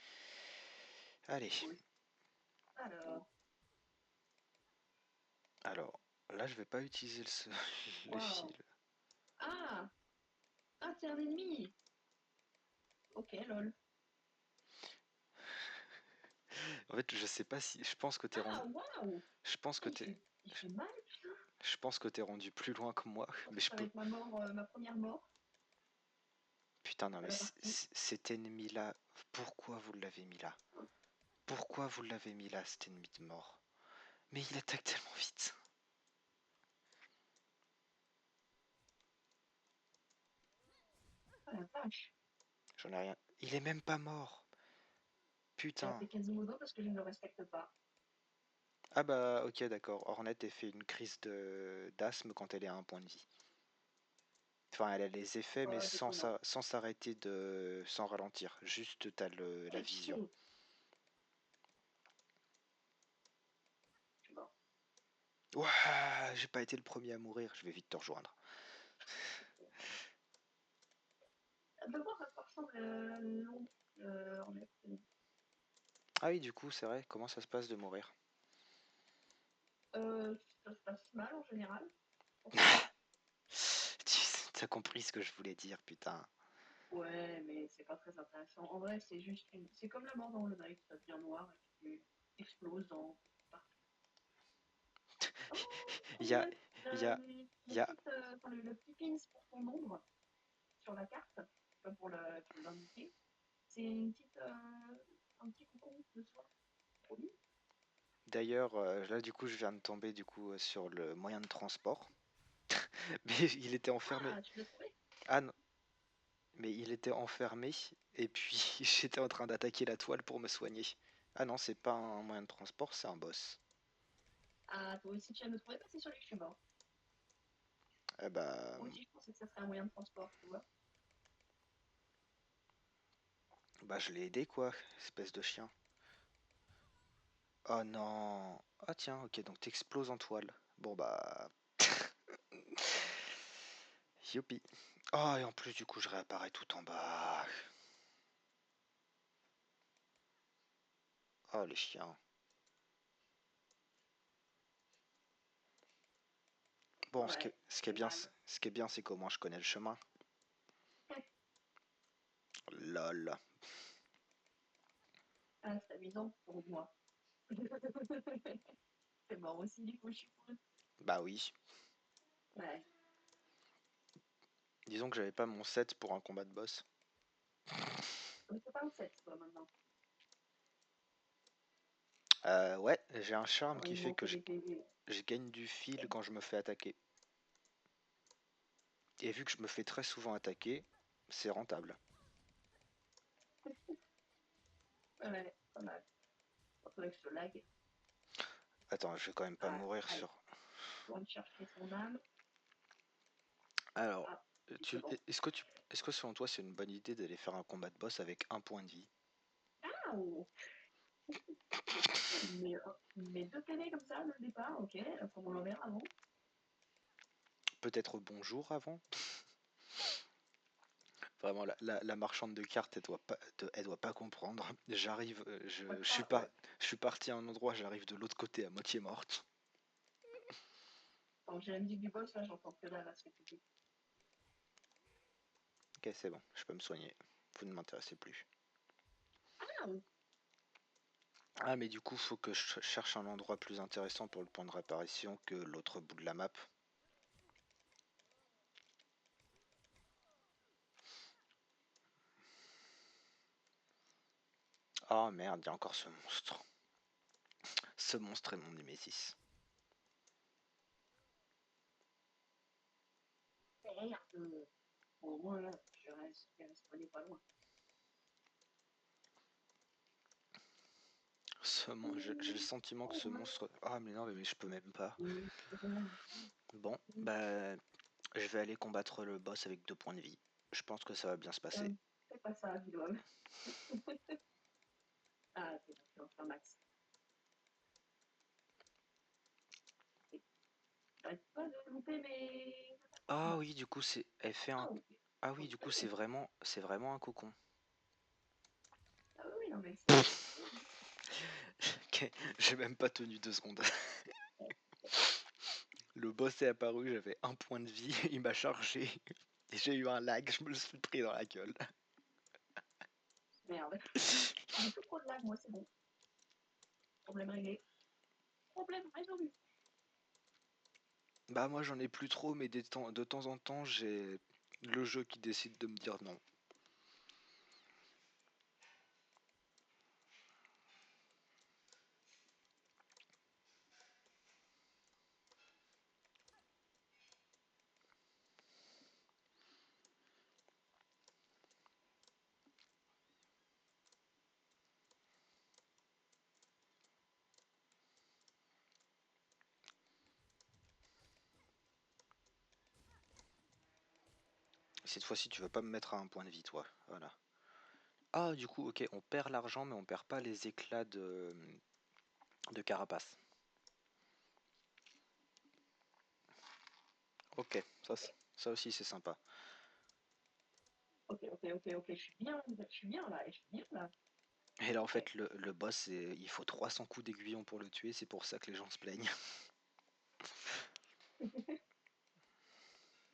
Allez. Oui. Alors, là, je vais pas utiliser le fil. Waouh. Ah! Ah, c'est un ennemi! Ok, lol. En fait, je sais pas si. Je pense que t'es rendu. Ah, waouh! Je pense que t'es. Il fait mal, putain. Je pense que t'es rendu plus loin que moi. Mais je Ça va peux. être ma mort, ma première mort Putain, non, de mais la partie. cet ennemi-là, pourquoi vous l'avez mis là? Pourquoi vous l'avez mis là, cet ennemi de mort? Mais il attaque tellement vite. Ah la vache. J'en ai rien. Il est même pas mort. Putain. C'est Quasimodo parce que je ne le respecte pas. Ah bah ok d'accord, Hornet elle fait une crise d'asthme quand elle est à un point de vie. Enfin elle a les effets mais Déconnant. sans s'arrêter sans ralentir, juste t'as la vision. Je suis mort. Ouah, j'ai pas été le premier à mourir, je vais vite te rejoindre. De voir à quoi ressemble l'ombre en est. Ah oui du coup c'est vrai, comment ça se passe de mourir? Ça se passe mal en général. T'as compris ce que je voulais dire putain. Ouais, mais c'est pas très intéressant. En vrai, c'est juste une. C'est comme la mort dans le Night, ça devient noir et tu exploses dans partout. Oh, Il y a, il y a, le, il y a... le petit pins pour ton ombre sur la carte, comme pour l'indiquer, c'est une petite, un petit cocon de soie. Trop mignon. D'ailleurs là du coup je viens de tomber du coup sur le moyen de transport. Mais il était enfermé. Ah, tu l'as trouvé? Ah non, mais il était enfermé et puis j'étais en train d'attaquer la toile pour me soigner. Ah non, c'est pas un moyen de transport, c'est un boss. Ah, toi aussi, tu viens de le trouver? Bah, c'est sur les je suis mort. Eh bah, Moi aussi, je pensais que ça serait un moyen de transport, tu vois. bah je l'ai aidé quoi, espèce de chien. Oh non. Ah tiens, ok, donc t'exploses en toile. Bon bah... Youpi. Oh et en plus du coup je réapparais tout en bas. Oh les chiens. Bon, Ouais, ce qui est c'est bien, mal. ce qui est bien, c'est qu'au moins je connais le chemin. Lol. Ah, c'est amusant pour moi. C'est mort aussi, du coup, je suppose. Bah oui. Ouais. Disons que j'avais pas mon set pour un combat de boss. Mais c'est pas un 7, toi, maintenant. Ouais, j'ai un charme Alors, qui il fait que manque des PV. je gagne du fil quand je me fais attaquer. Et vu que je me fais très souvent attaquer, c'est rentable. Ouais, pas mal. Faudrait que je te lag. Attends, je vais quand même pas Ah, mourir allez, sur... on va chercher son âme. Alors, Ah, c'est bon. est-ce que selon toi c'est une bonne idée d'aller faire un combat de boss avec un point de vie? Ah, oh. Mais 2 PV comme ça, dès le départ, ok, comme on l'enverra avant. Peut-être bonjour avant? Vraiment, la marchande de cartes, elle doit pas comprendre. J'arrive, Ah, ouais. je suis parti à un endroit, j'arrive de l'autre côté à moitié morte. Quand j'ai la musique du boss, là, j'entends que là, c'est compliqué. Ok, c'est bon, je peux me soigner. Vous ne m'intéressez plus. Ah, Ah, mais du coup, faut que je cherche un endroit plus intéressant pour le point de réapparition que l'autre bout de la map. Oh merde, il y a encore ce monstre. Ce monstre est mon némésis. merde. Au moins, là, je reste pas loin. J'ai le sentiment que ce monstre... Ah mais non, mais je peux même pas. Oui, Bon, bah... Je vais aller combattre le boss avec 2 points de vie. Je pense que ça va bien se passer. fais pas ça, Guillaume. Ah, c'est bon, je vais en faire max. J'arrête pas de louper mes. Ah oui, du coup, c'est... Elle fait un... Ah, oui. Ah oui, du coup, c'est vraiment un cocon. Ah oui, non, mais Ok, j'ai même pas tenu 2 secondes. Le boss est apparu, j'avais 1 point de vie, il m'a chargé. Et j'ai eu un lag, je me le suis pris dans la gueule. merde. J'ai plus trop de lag, moi, c'est bon. Problème réglé. Problème résolu. Bah moi j'en ai plus trop, mais de temps en temps j'ai le jeu qui décide de me dire non. Cette fois-ci tu veux pas me mettre à un point de vie toi, voilà. Ah du coup ok on perd l'argent mais on perd pas les éclats de carapace. Ok, ça aussi c'est sympa. Ok, je suis bien là, je suis bien là. Et là en fait le boss il faut 300 coups d'aiguillon pour le tuer, c'est pour ça que les gens se plaignent.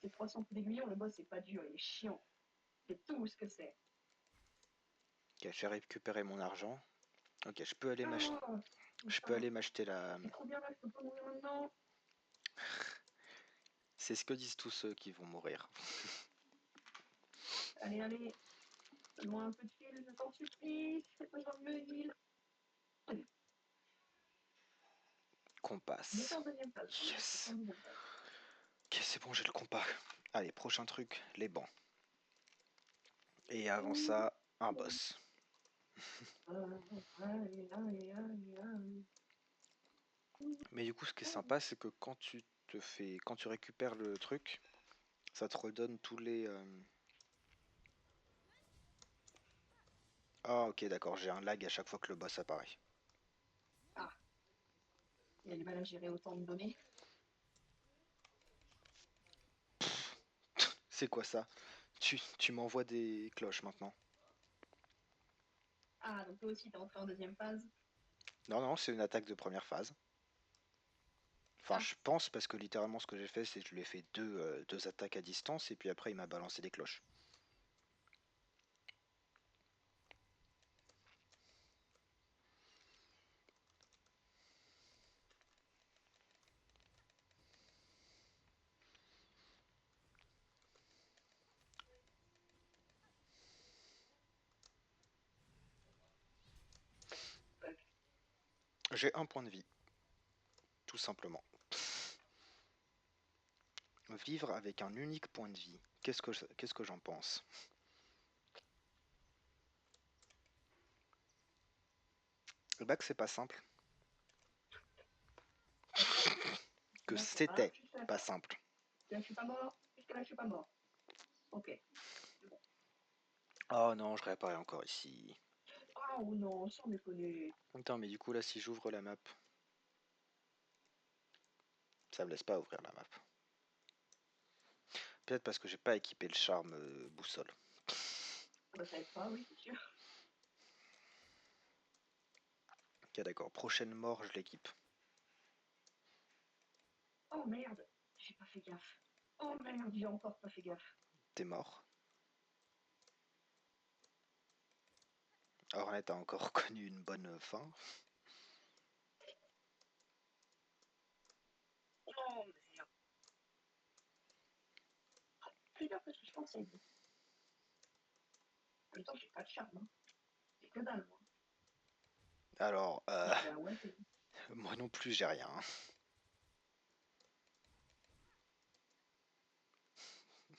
C'est 300 coups d'aiguillon, le boss c'est pas dur, il est chiant. C'est tout ce que c'est. Ok, j'ai récupéré mon argent. Ok, je peux aller m'acheter. Ah, Je peux aller m'acheter la. c'est trop bien là, je peux pas mourir maintenant. C'est ce que disent tous ceux qui vont mourir. Allez, donne-moi un peu de fil, je t'en supplie, fais-moi dans le heal. Qu'on Il passe. est en deuxième phase. Yes. Ok, c'est bon, j'ai le compas. Allez, prochain truc, les bancs. Et avant ça, un boss. Mais du coup, ce qui est sympa, c'est que quand tu récupères le truc, ça te redonne tous les. Ah, ok, d'accord, j'ai un lag à chaque fois que le boss apparaît. Ah, il a du mal à gérer autant de données. C'est quoi ça? Tu m'envoies des cloches maintenant. Ah, donc toi aussi t'es entré en deuxième phase. Non, non, c'est une attaque de première phase. Enfin, Ah. je pense parce que littéralement ce que j'ai fait, c'est que je lui ai fait deux attaques à distance et puis après il m'a balancé des cloches. J'ai un point de vie, tout simplement. Vivre avec un unique point de vie. Qu'est-ce que j'en pense? Bah que c'est pas simple. Que c'était pas simple. Là, je suis pas mort. Jusque-là, je suis pas mort. Ok. Oh non, je réapparais encore ici. Ah ou non, sans déconner. Attends, mais du coup là, si j'ouvre la map, ça me laisse pas ouvrir la map. Peut-être parce que j'ai pas équipé le charme boussole. Bah, ça aide pas, oui, c'est sûr. Ok, d'accord. Prochaine mort, je l'équipe. Oh merde, j'ai pas fait gaffe. Oh merde, j'ai encore pas fait gaffe. T'es mort. Hornet a encore connu une bonne fin. Oh merde. Plus gaffe que ce que je pensais. En même temps, j'ai pas de charme. Hein. J'ai que dalle, moi. Alors, Bah ouais, moi non plus, j'ai rien.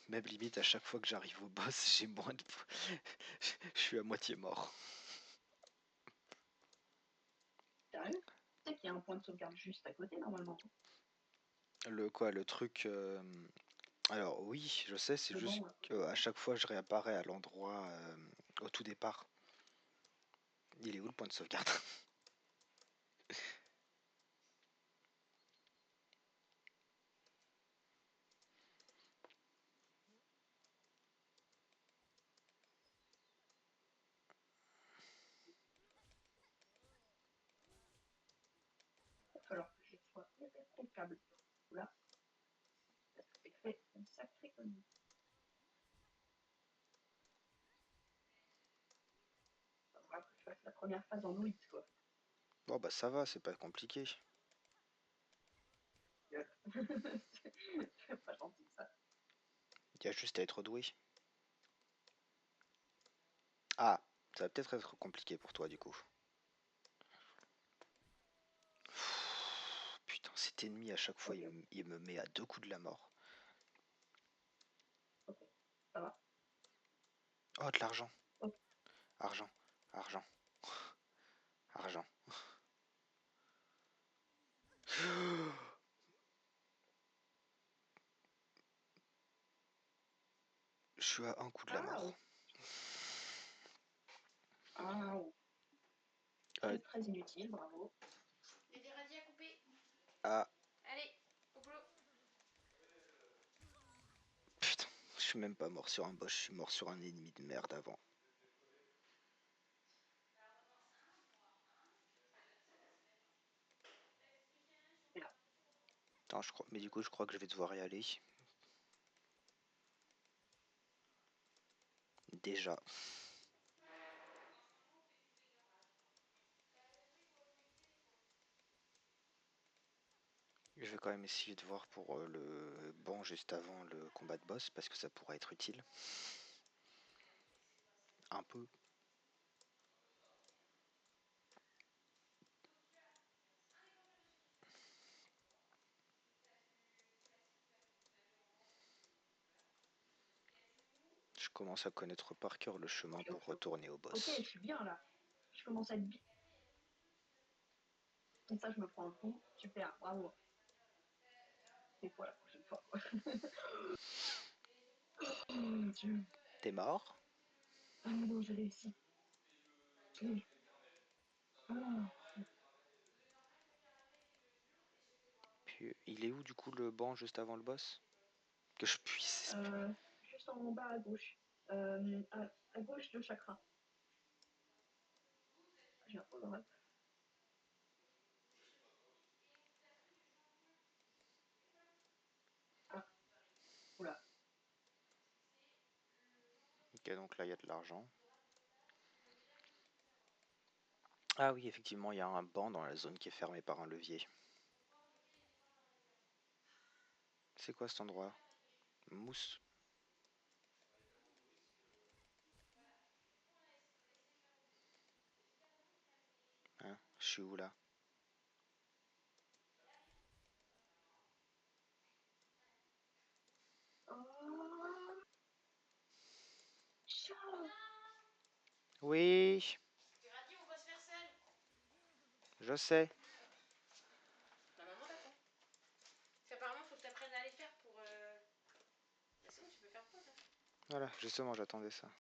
Même limite, à chaque fois que j'arrive au boss, j'ai moins de. Je suis à moitié mort. sérieux. Tu sais qu'il y a un point de sauvegarde juste à côté, normalement. Le quoi, le truc. Alors oui, je sais, c'est Le juste banc, là. qu'à chaque fois je réapparais à l'endroit au tout départ. Il est où le point de sauvegarde? Il va falloir que je sois impeccable sur ce coup-là. Parce que c'est fait une sacrée connerie. Il va falloir que je fasse la première phase en 8, quoi. Bon bah ça va, c'est pas compliqué. C'est pas gentil ça. Il y a juste à être doué. Ah, ça va peut-être être compliqué pour toi du coup. Putain, cet ennemi à chaque fois Ok. il me met à 2 coups de la mort. Ok, ça va. Oh, de l'argent. Ok. Argent, argent, argent. Je suis à un coup de la Ah, mort. ah, Euh, c'est très inutile, bravo. Il y a des radis à couper. ah, Allez, au boulot. putain, je suis même pas mort sur un boss, je suis mort sur un ennemi de merde avant. Et là. Attends, je crois, mais du coup je crois que je vais devoir y aller. Déjà. Je vais quand même essayer de voir pour le banc juste avant le combat de boss parce que ça pourrait être utile. Un peu. Je commence à connaître par cœur le chemin Ok, pour ok. retourner au Ok, boss. je suis bien là. Je commence à être bien. Comme ça, je me prends un coup. Super, bravo. C'est quoi la prochaine fois quoi. Oh mon dieu. T'es mort? Ah non, j'ai réussi. Oui. Ah. Puis, il est où du coup le banc juste avant le boss? Que je puisse. Juste en bas à gauche. À gauche de chakra. J'ai un peu le rêve. Ah, oula. Ok, donc là il y a de l'argent. Ah oui, effectivement, il y a un banc dans la zone qui est fermée par un levier. C'est quoi cet endroit? Mousse. Hein? Je suis où là? Oh, ciao. Oui, Les radis, on va se faire seul. je sais. Bah, maman t'attend. Parce qu'apparemment, faut que t'apprennes à les faire pour. Bah, sinon, tu peux faire pause. Hein. Voilà, justement, j'attendais ça.